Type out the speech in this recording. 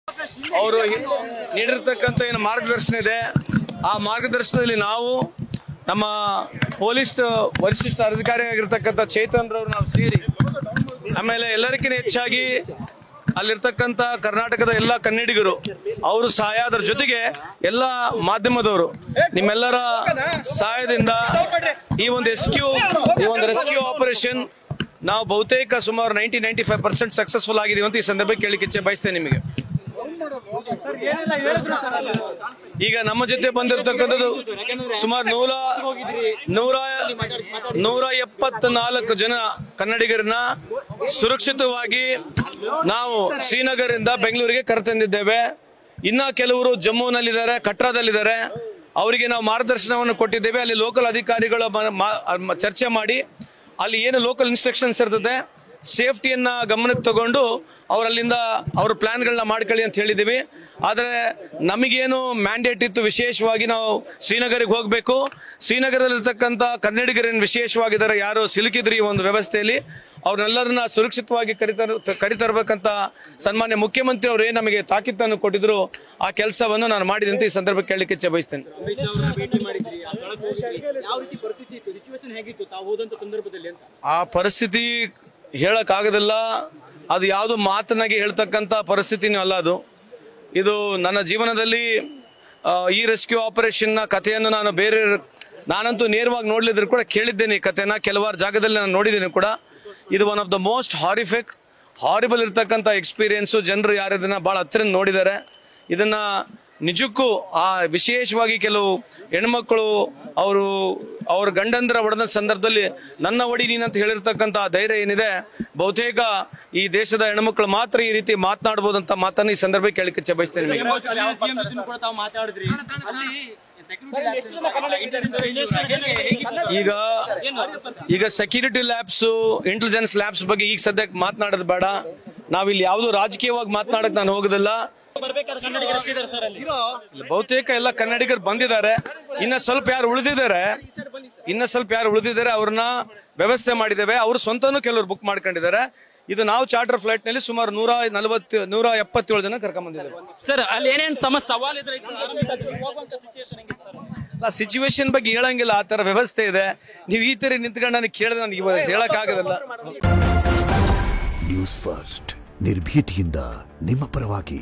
ಅವರು ನೀಡಿರ್ತಕ್ಕಂಥ ಏನು ಮಾರ್ಗದರ್ಶನ ಇದೆ ಆ ಮಾರ್ಗದರ್ಶನದಲ್ಲಿ ನಾವು ನಮ್ಮ ಪೊಲೀಸ್ ವರಿಷ್ಠ ಅಧಿಕಾರಿಯಾಗಿರ್ತಕ್ಕಂಥ ಚೇತನ್ ರವರು ನಾವು ಸೇರಿ ಆಮೇಲೆ ಎಲ್ಲರಿಗಿಂತ ಹೆಚ್ಚಾಗಿ ಅಲ್ಲಿರ್ತಕ್ಕಂಥ ಕರ್ನಾಟಕದ ಎಲ್ಲ ಕನ್ನಡಿಗರು ಅವರು ಸಹಾಯ ಅದರ ಜೊತೆಗೆ ಎಲ್ಲ ಮಾಧ್ಯಮದವರು ನಿಮ್ಮೆಲ್ಲರ ಸಹಾಯದಿಂದ ಈ ಒಂದು ರೆಸ್ಕ್ಯೂ ಆಪರೇಷನ್ ನಾವು ಬಹುತೇಕ ಸುಮಾರು 95% ಸಕ್ಸಸ್ಫುಲ್ ಆಗಿದೀವಿ ಅಂತ ಈ ಸಂದರ್ಭಕ್ಕೆ ಕೇಳಲಿಕ್ಕೆ ಇಚ್ಛೆ ಬಯಸ್ತೇನೆ ನಿಮಗೆ. ಈಗ ನಮ್ಮ ಜೊತೆ ಬಂದಿರತಕ್ಕಂಥದ್ದು ಸುಮಾರು 174 ಜನ ಕನ್ನಡಿಗರನ್ನ ಸುರಕ್ಷಿತವಾಗಿ ನಾವು ಶ್ರೀನಗರದಿಂದ ಬೆಂಗಳೂರಿಗೆ ಕರೆತಂದಿದ್ದೇವೆ. ಇನ್ನ ಕೆಲವರು ಜಮ್ಮುನಲ್ಲಿದ್ದಾರೆ, ಕಟ್ರಾದಲ್ಲಿದ್ದಾರೆ. ಅವರಿಗೆ ನಾವು ಮಾರ್ಗದರ್ಶನವನ್ನು ಕೊಟ್ಟಿದ್ದೇವೆ. ಅಲ್ಲಿ ಲೋಕಲ್ ಅಧಿಕಾರಿಗಳು ಚರ್ಚೆ ಮಾಡಿ ಅಲ್ಲಿ ಏನು ಲೋಕಲ್ ಇನ್ಸ್ಟ್ರಕ್ಷನ್ಸ್ ಇರ್ತದೆ ಸೇಫ್ಟಿಯನ್ನ ಗಮನಕ್ಕೆ ತಗೊಂಡು ಅವರಲ್ಲಿಂದ ಅವ್ರ ಪ್ಲಾನ್ಗಳನ್ನ ಮಾಡ್ಕೊಳ್ಳಿ ಅಂತ ಹೇಳಿದ್ದೀವಿ. ಆದರೆ ನಮಗೇನು ಮ್ಯಾಂಡೇಟ್ ಇತ್ತು, ವಿಶೇಷವಾಗಿ ನಾವು ಶ್ರೀನಗರಿಗೆ ಹೋಗಬೇಕು. ಶ್ರೀನಗರದಲ್ಲಿರ್ತಕ್ಕಂಥ ಕನ್ನಡಿಗರೇನು ವಿಶೇಷವಾಗಿದ್ದಾರೆ, ಯಾರು ಸಿಲುಕಿದ್ರಿ ಈ ಒಂದು ವ್ಯವಸ್ಥೆಯಲ್ಲಿ ಅವ್ರನ್ನೆಲ್ಲರನ್ನ ಸುರಕ್ಷಿತವಾಗಿ ಕರಿತರಬೇಕಂತ ಸನ್ಮಾನ್ಯ ಮುಖ್ಯಮಂತ್ರಿ ಅವರು ಏನು ನಮಗೆ ತಾಕೀತನ್ನು ಕೊಟ್ಟಿದ್ರು ಆ ಕೆಲಸವನ್ನು ನಾನು ಮಾಡಿದಂತೆ ಈ ಸಂದರ್ಭಕ್ಕೆ ಕೇಳಲಿಕ್ಕೆ ಇಚ್ಛೆ ಬಯಸ್ತೇನೆ. ಆ ಪರಿಸ್ಥಿತಿ ಹೇಳಕ್ ಆಗೋದಿಲ್ಲ. ಅದು ಯಾವುದು ಮಾತನಾಗಿ ಹೇಳ್ತಕ್ಕಂಥ ಪರಿಸ್ಥಿತಿನೂ ಅಲ್ಲ. ಇದು ನನ್ನ ಜೀವನದಲ್ಲಿ ಈ ರೆಸ್ಕ್ಯೂ ಆಪರೇಷನ್ನ ಕಥೆಯನ್ನು ನಾನಂತೂ ನೇರವಾಗಿ ನೋಡ್ಲಿದ್ರು ಕೂಡ ಕೇಳಿದ್ದೇನೆ. ಈ ಕಥೆನ ಕೆಲವಾರು ಜಾಗದಲ್ಲಿ ನಾನು ನೋಡಿದ್ದೇನೆ ಕೂಡ. ಇದು one of the most horrible ಇರ್ತಕ್ಕಂಥ ಎಕ್ಸ್ಪೀರಿಯನ್ಸು. ಜನರು ಯಾರು ಇದನ್ನ ಬಹಳ ಹತ್ತಿರ ನೋಡಿದ್ದಾರೆ. ಇದನ್ನ ನಿಜಕ್ಕೂ ವಿಶೇಷವಾಗಿ ಕೆಲವು ಹೆಣ್ಮಕ್ಳು ಅವ್ರ ಗಂಡಂದ್ರ ಹೊಡೆದ ಸಂದರ್ಭದಲ್ಲಿ ನನ್ನ ಒಡಿ ನೀನಂತ ಹೇಳಿರ್ತಕ್ಕಂಥ ಧೈರ್ಯ ಏನಿದೆ, ಬಹುತೇಕ ಈ ದೇಶದ ಹೆಣ್ಮಕ್ಳು ಮಾತ್ರ ಈ ರೀತಿ ಮಾತನಾಡಬಹುದಂತ ಮಾತನ್ನು ಈ ಸಂದರ್ಭಕ್ಕೆ ಕೇಳಲಿಕ್ಕೆ ಇಚ್ಛೆ ಬಯಸ್ತೇನೆ. ಈಗ ಸೆಕ್ಯೂರಿಟಿ ಲ್ಯಾಬ್ಸ್, ಇಂಟೆಲಿಜೆನ್ಸ್ ಲ್ಯಾಬ್ಸ್ ಬಗ್ಗೆ ಈಗ ಸದ್ಯಕ್ಕೆ ಮಾತನಾಡೋದು ಬೇಡ. ನಾವಿಲ್ಲಿ ಯಾವುದು ರಾಜಕೀಯವಾಗಿ ಮಾತನಾಡಕ್ ನಾನು ಹೋಗೋದಿಲ್ಲ. ಬಹುತೇಕ ಎಲ್ಲ ಕನ್ನಡಿಗರು ಬಂದಿದ್ದಾರೆ. ಇನ್ನ ಸ್ವಲ್ಪ ಯಾರು ಉಳಿದಿದ್ದಾರೆ ಅವ್ರನ್ನ ವ್ಯವಸ್ಥೆ ಮಾಡಿದ್ದೇವೆ. ಅವ್ರು ಸ್ವಂತನೂ ಕೆಲವರು ಬುಕ್ ಮಾಡ್ಕೊಂಡಿದ್ದಾರೆ. ಇದು ನಾವು ಚಾರ್ಟರ್ ಫ್ಲೈಟ್ ನಲ್ಲಿ ಸುಮಾರು 177 ಜನ ಕರ್ಕೊಂಡ್ ಬಂದಿದ್ದೇವೆ. ಸರ್ ಅಲ್ಲಿ ಏನೇನು ಸವಾಲ್ ಇದ್ರೆ ಸಿಚುವೇಶನ್ ಬಗ್ಗೆ ಹೇಳಂಗಿಲ್ಲ, ಆ ತರ ವ್ಯವಸ್ಥೆ ಇದೆ. ನೀವು ಈ ತರ ನಿಂತ್ಕೊಂಡು ನನಗೆ ಕೇಳಿದ್ರೆ ನನಗೆ ಹೇಳಕ್ ಆಗೋದಿಲ್ಲ. ನ್ಯೂಸ್ ಫಸ್ಟ್ ನಿರ್ಭೀತಿಯಿಂದ ನಿಮ್ಮ ಪರವಾಗಿ.